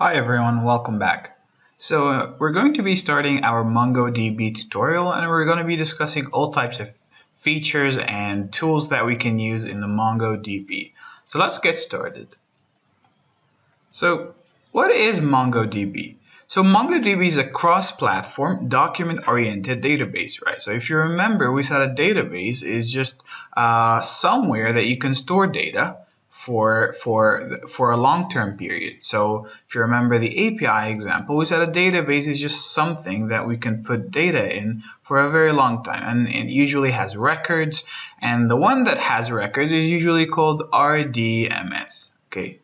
Hi everyone, welcome back. We're going to be starting our MongoDB tutorial, and we're going to be discussing all types of features and tools that we can use in the MongoDB. So let's get started. So what is MongoDB? So MongoDB is a cross-platform document-oriented database, right? So if you remember, we said a database is just somewhere that you can store data for a long-term period. So if you remember the API example, we said a database is just something that we can put data in for a very long time, and it usually has records, and the one that has records is usually called RDMS, okay?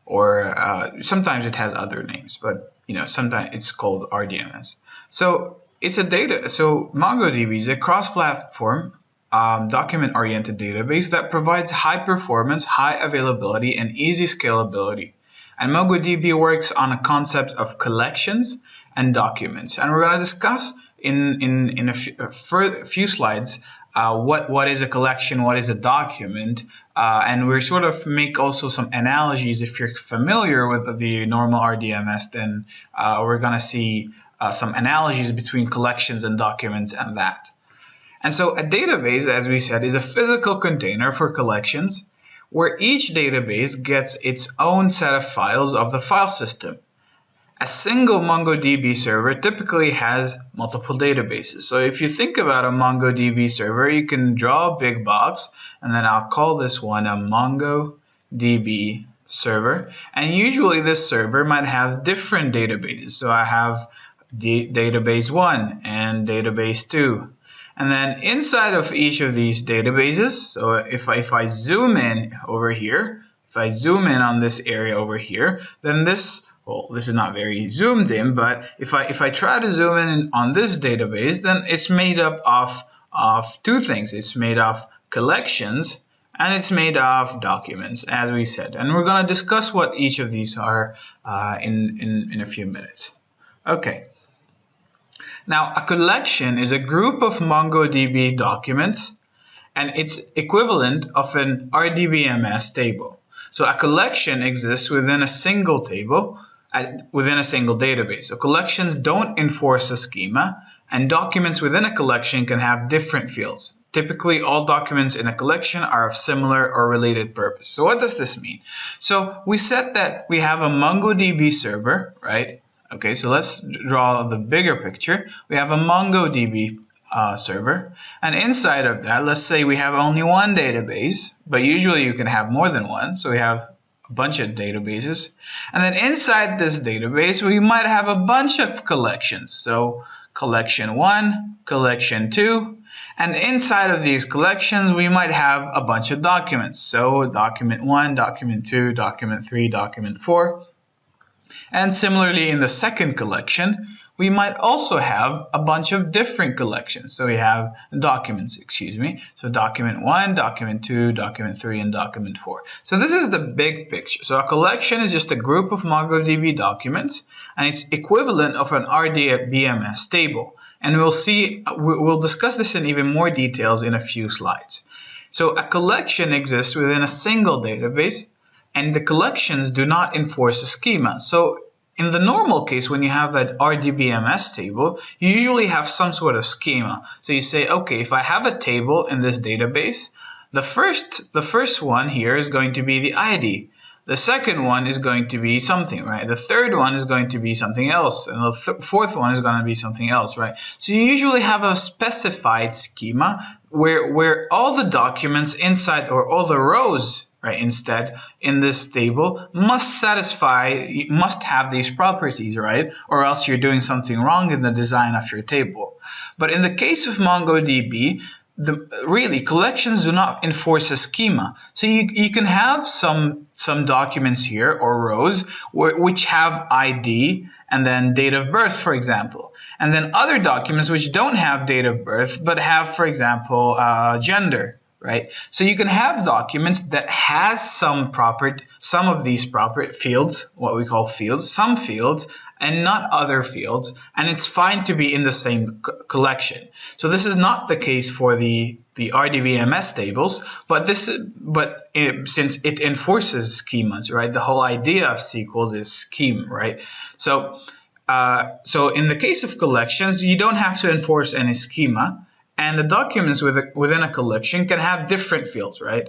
Or sometimes it has other names, but sometimes it's called RDMS. So MongoDB is a cross-platform document-oriented database that provides high performance, high availability, and easy scalability. And MongoDB works on a concept of collections and documents. And we're going to discuss in a few slides what is a collection, what is a document, and we're sort of make also some analogies. If you're familiar with the normal RDMS, then we're going to see some analogies between collections and documents and that. And so a database, as we said, is a physical container for collections where each database gets its own set of files of the file system. A single MongoDB server typically has multiple databases. So if you think about a MongoDB server, you can draw a big box, and then I'll call this one a MongoDB server. And usually this server might have different databases. So I have database 1 and database 2. And then inside of each of these databases, so if I zoom in over here, if I zoom in on this area over here, then this is not very zoomed in, but if I try to zoom in on this database, then it's made up of two things. It's made of collections and it's made of documents, as we said. And we're going to discuss what each of these are in a few minutes. Okay. Now, a collection is a group of MongoDB documents, and it's equivalent of an RDBMS table. So a collection exists within a single table, within a single database. So collections don't enforce a schema, and documents within a collection can have different fields. Typically, all documents in a collection are of similar or related purpose. So what does this mean? So we said that we have a MongoDB server, right? Okay, so let's draw the bigger picture. We have a MongoDB server, and inside of that, let's say we have only one database, but usually you can have more than one, so we have a bunch of databases. And then inside this database, we might have a bunch of collections. So collection 1, collection 2, and inside of these collections, we might have a bunch of documents. So document 1, document 2, document 3, document 4. And similarly, in the second collection, we might also have a bunch of different collections. So we have documents, So document 1, document 2, document 3, and document 4. So this is the big picture. So a collection is just a group of MongoDB documents, and it's equivalent of an RDBMS table. And we'll discuss this in even more details in a few slides. So a collection exists within a single database, and the collections do not enforce a schema. So in the normal case, when you have an RDBMS table, you usually have some sort of schema. So you say, okay, if I have a table in this database, the first one here is going to be the ID. The second one is going to be something, right? The third one is going to be something else, and the fourth one is going to be something else, right? So you usually have a specified schema where all the documents inside, or all the rows, right, instead in this table must have these properties, right? Or else you're doing something wrong in the design of your table. But in the case of MongoDB, really collections do not enforce a schema. So you can have some documents here or rows which have ID and then date of birth, for example. And then other documents which don't have date of birth but have, for example, gender. Right? So you can have documents that has some of these proper fields, what we call fields, some fields, and not other fields, and it's fine to be in the same collection. So this is not the case for the the RDBMS tables, but since it enforces schemas, right? The whole idea of SQL is scheme, right? So in the case of collections, you don't have to enforce any schema, and the documents within a collection can have different fields, right?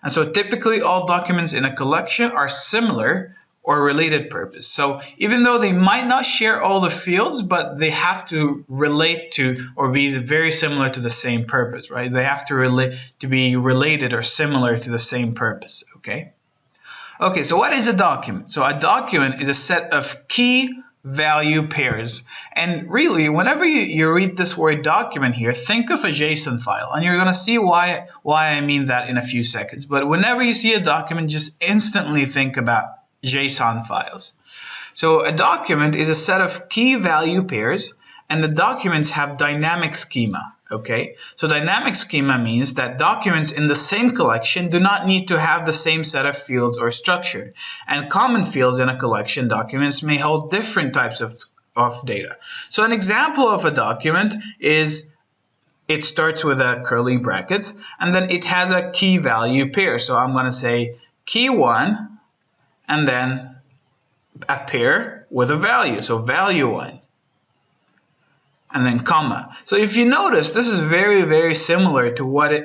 And so typically all documents in a collection are similar or related purpose. So even though they might not share all the fields, but they have to relate to or be very similar to the same purpose, right? They have to be related or similar to the same purpose, okay? Okay, so what is a document? So a document is a set of key value pairs. And really, whenever you read this word document here, think of a JSON file. And you're going to see why I mean that in a few seconds. But whenever you see a document, just instantly think about JSON files. So a document is a set of key value pairs, and the documents have dynamic schema. Okay, so dynamic schema means that documents in the same collection do not need to have the same set of fields or structure, and common fields in a collection documents may hold different types of data. So an example of a document is it starts with a curly brackets, and then it has a key value pair. So I'm going to say key 1 and then a pair with a value, so value 1. And then comma. So if you notice, this is very, very similar to what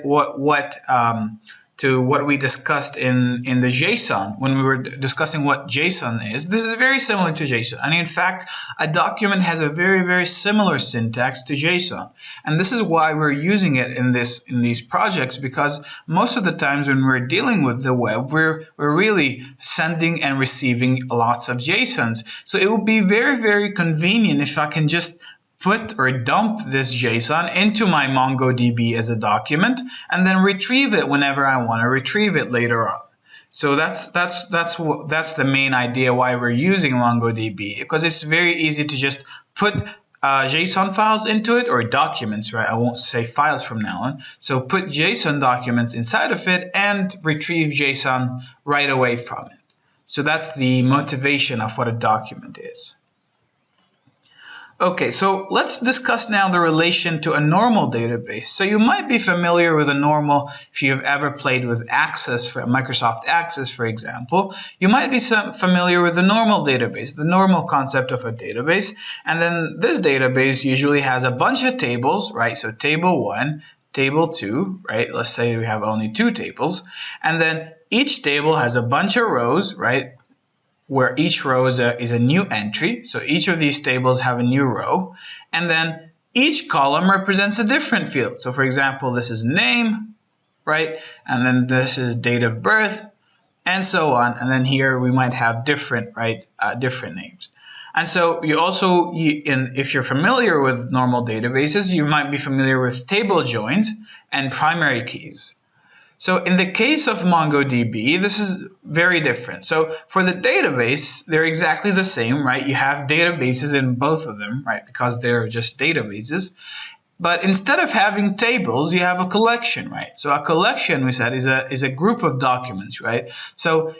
we discussed in the JSON when we were discussing what JSON is. This is very similar to JSON, and in fact, a document has a very, very similar syntax to JSON. And this is why we're using it in these projects, because most of the times when we're dealing with the web, we're really sending and receiving lots of JSONs. So it would be very, very convenient if I can just put or dump this JSON into my MongoDB as a document and then retrieve it whenever I want to retrieve it later on. So that's the main idea why we're using MongoDB, because it's very easy to just put JSON files into it, or documents, right? I won't say files from now on. So put JSON documents inside of it and retrieve JSON right away from it. So that's the motivation of what a document is. Okay, so let's discuss now the relation to a normal database. So you might be familiar with a normal, if you've ever played with Access, for Microsoft Access, for example, you might be familiar with the normal database, the normal concept of a database. And then this database usually has a bunch of tables, right? So table 1, table 2, right? Let's say we have only 2 tables. And then each table has a bunch of rows, right? Where each row is a new entry. So each of these tables have a new row. And then each column represents a different field. So for example, this is name, right? And then this is date of birth, and so on. And then here we might have different, right? Different names. And so you also, if you're familiar with normal databases, you might be familiar with table joins and primary keys. So in the case of MongoDB, this is very different. So for the database, they're exactly the same, right? You have databases in both of them, right? Because they're just databases. But instead of having tables, you have a collection, right? So a collection, we said, is a group of documents, right? So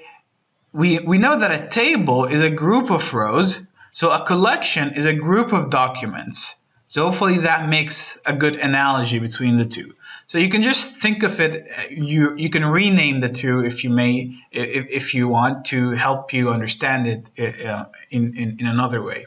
we know that a table is a group of rows. So a collection is a group of documents. So hopefully that makes a good analogy between the two. So you can just think of it, you can rename the two if you want to help you understand it in another way.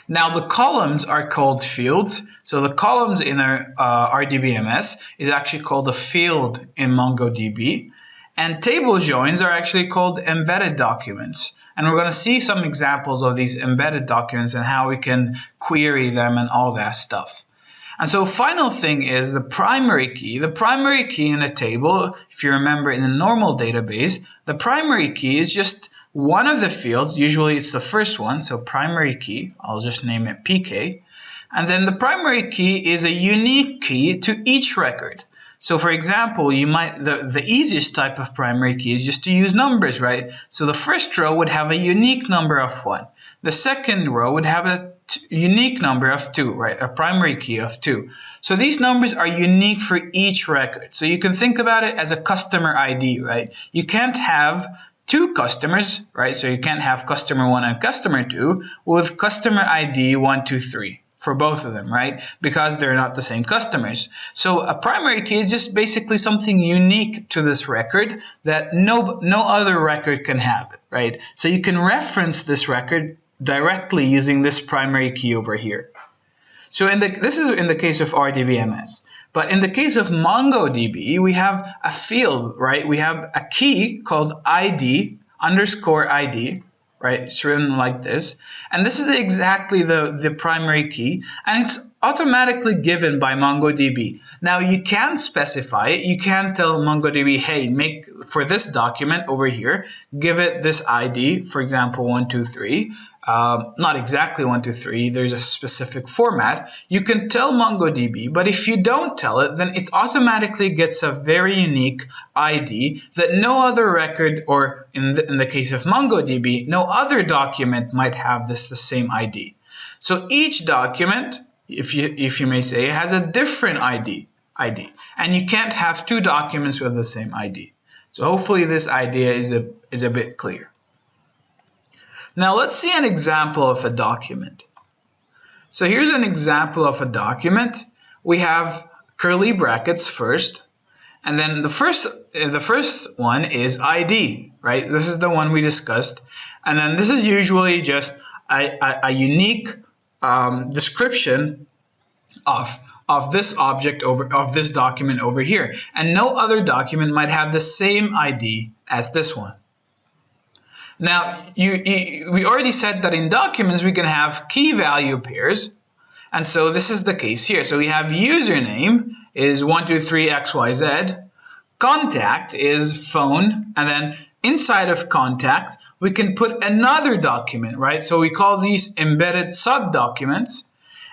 Now the columns are called fields. So the columns in our RDBMS is actually called a field in MongoDB. And table joins are actually called embedded documents. And we're going to see some examples of these embedded documents and how we can query them and all that stuff. And so final thing is the primary key. The primary key in a table, if you remember in a normal database, the primary key is just one of the fields. Usually it's the first one, so primary key. I'll just name it PK. And then the primary key is a unique key to each record. So for example, you might the easiest type of primary key is just to use numbers, right? So the first row would have a unique number of 1. The second row would have a unique number of 2, right? A primary key of 2. So these numbers are unique for each record. So you can think about it as a customer ID, right? You can't have 2 customers, right? So you can't have customer 1 and customer 2 with customer ID 1, 2, 3. for both of them, right? Because they're not the same customers. So a primary key is just basically something unique to this record that no other record can have it, right? So you can reference this record directly using this primary key over here. So this is in the case of RDBMS. But in the case of MongoDB, we have a field, right? We have a key called ID _ ID, right? It's written like this. And this is exactly the primary key. And it's automatically given by MongoDB. Now, you can specify it. You can tell MongoDB, hey, make for this document over here, give it this ID, for example, 123. Not exactly 123, there's a specific format. You can tell MongoDB, but if you don't tell it, then it automatically gets a very unique ID that no other record, or in the case of MongoDB, no other document might have the same ID. So each document, if you may say, has a different ID, and you can't have two documents with the same ID. So hopefully this idea is a bit clear. Now let's see an example of a document. So here's an example of a document. We have curly brackets first, and then the first one is ID, right? This is the one we discussed, and then this is usually just a unique description of this object of this document over here, and no other document might have the same ID as this one. Now, we already said that in documents we can have key value pairs, and so this is the case here. So we have username is 123XYZ, contact is phone, and then inside of contact we can put another document, right? So we call these embedded subdocuments.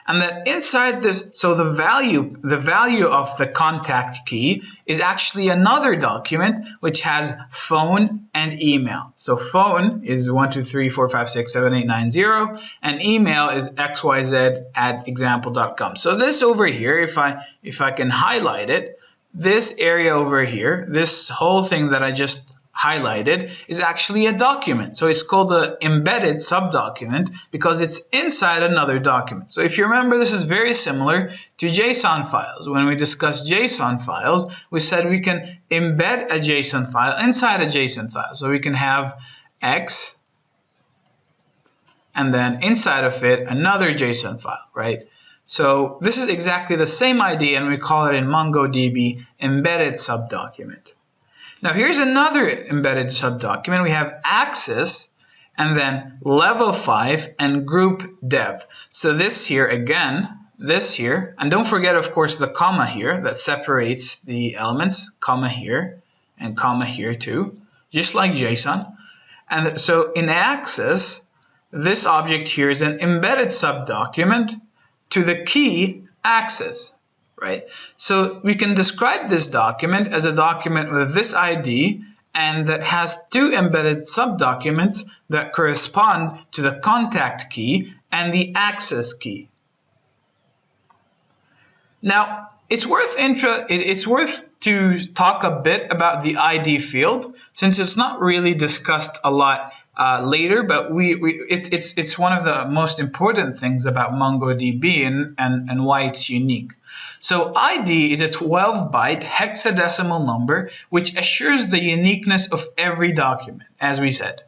And then inside this, so the value of the contact key is actually another document which has phone and email. So phone is 123456789 and email is xyz@example.com. So this over here, if I can highlight it, this area over here, this whole thing that I just highlighted is actually a document. So it's called an embedded subdocument because it's inside another document. So if you remember, this is very similar to JSON files. When we discussed JSON files, we said we can embed a JSON file inside a JSON file. So we can have X and then inside of it another JSON file, right? So this is exactly the same idea, and we call it in MongoDB embedded subdocument. Now here's another embedded subdocument. We have access and then level 5 and group dev. So this here again, this here, and don't forget of course the comma here that separates the elements, comma here and comma here too, just like JSON. And so in access, this object here is an embedded subdocument to the key access. Right? So we can describe this document as a document with this ID and that has two embedded subdocuments that correspond to the contact key and the access key. Now, it's worth to talk a bit about the ID field, since it's not really discussed a lot later, but it's one of the most important things about MongoDB and why it's unique. So ID is a 12-byte hexadecimal number which assures the uniqueness of every document, as we said.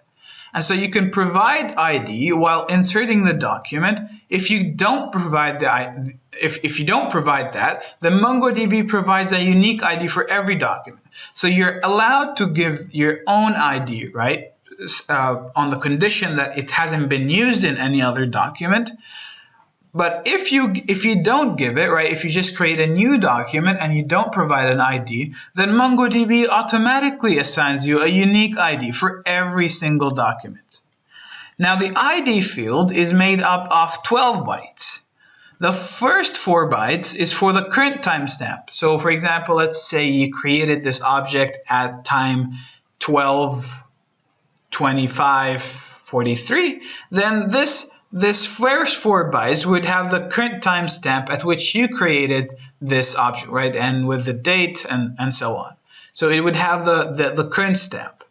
And so you can provide ID while inserting the document. If you don't provide if you don't provide that, then MongoDB provides a unique ID for every document. So you're allowed to give your own ID, right? On the condition that it hasn't been used in any other document. But if you don't give it, right, if you just create a new document and you don't provide an ID, then MongoDB automatically assigns you a unique ID for every single document. Now the ID field is made up of 12 bytes. The first 4 bytes is for the current timestamp. So for example, let's say you created this object at time 12:25:43, then this first 4 bytes would have the current timestamp at which you created this object, right? And with the date and so on. So it would have the current stamp.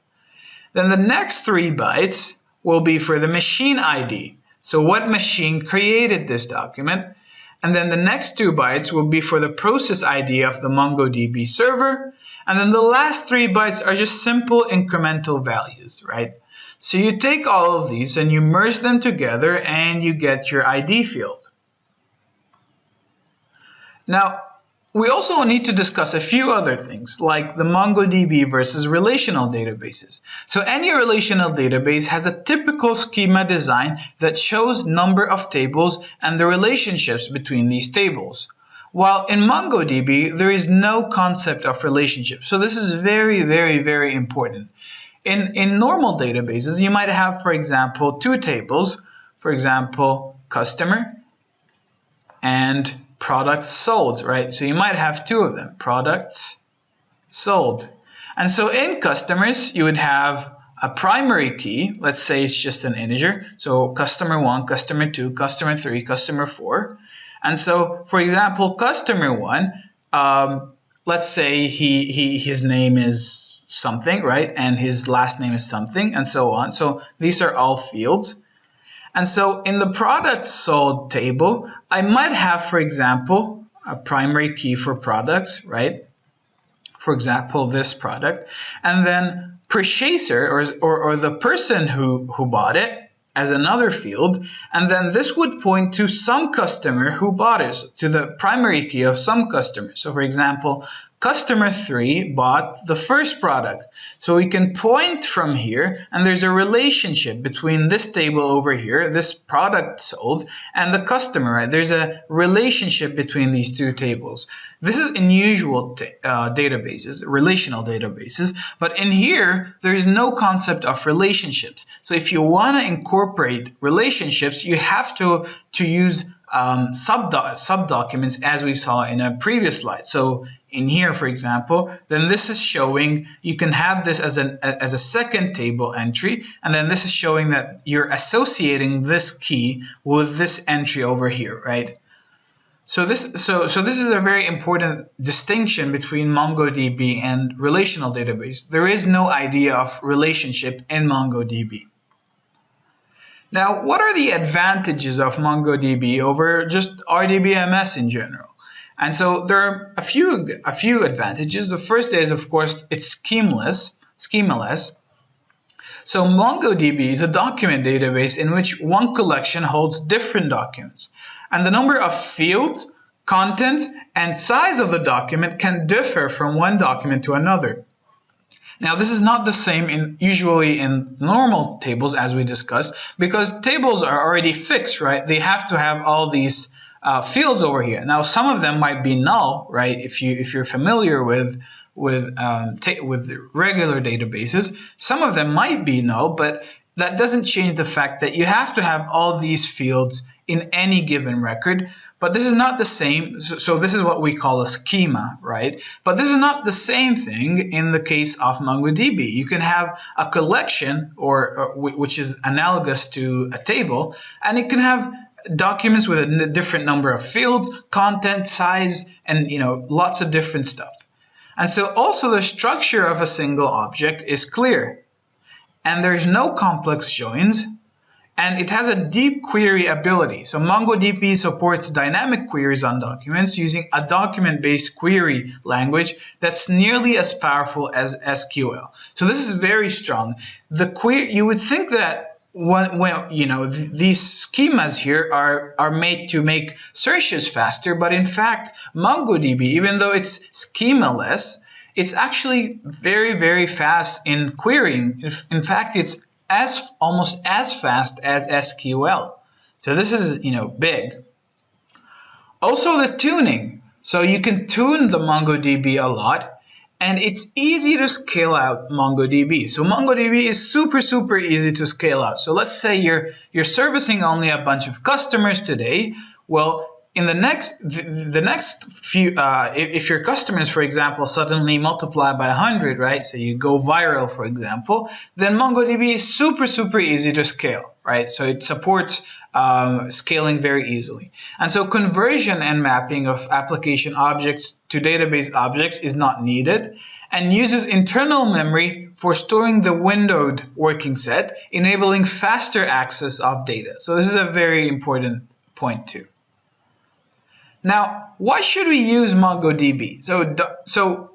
Then the next 3 bytes will be for the machine ID. So what machine created this document? and then the next 2 bytes will be for the process ID of the MongoDB server, and then the last 3 bytes are just simple incremental values, right? So you take all of these and you merge them together and you get your ID field. Now, we also need to discuss a few other things, like the MongoDB versus relational databases. So any relational database has a typical schema design that shows number of tables and the relationships between these tables. While in MongoDB, there is no concept of relationship. So this is very, very, very important. In normal databases, you might have, for example, 2 tables, for example, customer and products sold, right? So you might have 2 of them, products sold. And so in customers, you would have a primary key. Let's say it's just an integer. So customer 1, customer 2, customer 3, customer 4. And so, for example, customer 1, let's say his name is something, right? And his last name is something, and so on. So these are all fields. And so in the product sold table, I might have, for example, a primary key for products, right? For example, this product. And then purchaser, or the person who bought it, as another field. And then this would point to some customer who bought it, to the primary key of some customer. So for example, customer 3 bought the first product. So we can point from here, and there's a relationship between this table over here, this product sold, and the customer, right? There's a relationship between these 2 tables. This is in usual databases, relational databases, but in here, there's no concept of relationships. So if you want to incorporate relationships, you have to use sub-documents, as we saw in a previous slide. So in here, for example, then this is showing you can have this as a second table entry, and then this is showing that you're associating this key with this entry over here, right? So this is a very important distinction between MongoDB and relational database. There is no idea of relationship in MongoDB. Now, what are the advantages of MongoDB over just RDBMS in general? And so there are a few advantages. The first is, of course, it's schemaless. So MongoDB is a document database in which one collection holds different documents. And the number of fields, content, and size of the document can differ from one document to another. Now, this is not the same usually in normal tables, as we discussed, because tables are already fixed, right? They have to have all these fields over here. Now, some of them might be null, right? If you're familiar with regular databases, some of them might be null, but that doesn't change the fact that you have to have all these fields in any given record. But this is not the same. So this is what we call a schema, right? But this is not the same thing in the case of MongoDB. You can have a collection, which is analogous to a table, and it can have documents with a different number of fields, content, size, and lots of different stuff. And so also the structure of a single object is clear, and there's no complex joins, and it has a deep query ability. So MongoDB supports dynamic queries on documents using a document-based query language that's nearly as powerful as SQL. So this is very strong. You would think that these schemas here are made to make searches faster, but in fact, MongoDB, even though it's schemaless, it's actually very, very fast in querying. In fact, it's almost as fast as SQL. So this is, big. Also the tuning. So you can tune the MongoDB a lot, and it's easy to scale out MongoDB. So MongoDB is super, super easy to scale out. So let's say you're servicing only a bunch of customers today. Well, in the next few, if your customers, for example, suddenly multiply by 100, right? So you go viral, for example, then MongoDB is super, super easy to scale, right? So it supports scaling very easily. And so conversion and mapping of application objects to database objects is not needed, and uses internal memory for storing the windowed working set, enabling faster access of data. So this is a very important point too. Now, why should we use MongoDB? So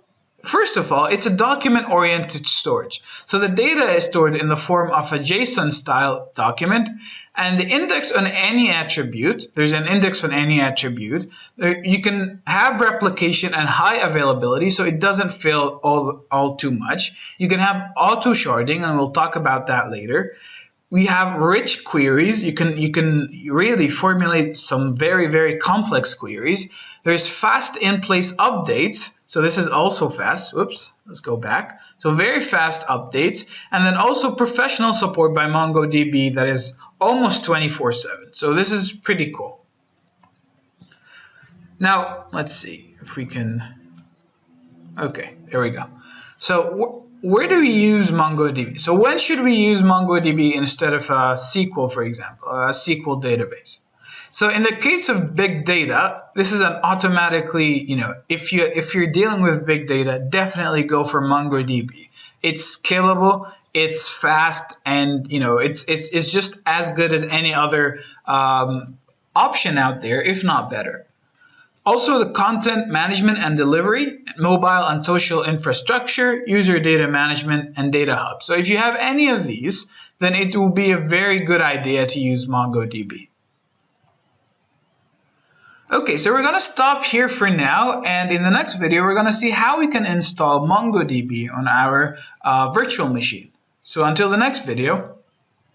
first of all, it's a document-oriented storage. So the data is stored in the form of a JSON-style document, and the index on any attribute, there's an index on any attribute. You can have replication and high availability, so it doesn't fail all too much. You can have auto-sharding, and we'll talk about that later. We have rich queries. You can really formulate some very, very complex queries. There's fast in-place updates. So this is also fast. Whoops, let's go back. So very fast updates. And then also professional support by MongoDB that is almost 24/7. So this is pretty cool. Now, let's see if we can. Okay, there we go. So where do we use MongoDB? So when should we use MongoDB instead of SQL, for example, a SQL database? So in the case of big data, this is an automatically, if you're dealing with big data, definitely go for MongoDB. It's scalable, it's fast, and it's just as good as any other option out there, if not better. Also, the content management and delivery, mobile and social infrastructure, user data management, and data hub. So if you have any of these, then it will be a very good idea to use MongoDB. Okay, so we're going to stop here for now, and in the next video, we're going to see how we can install MongoDB on our virtual machine. So until the next video,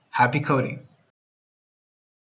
happy coding.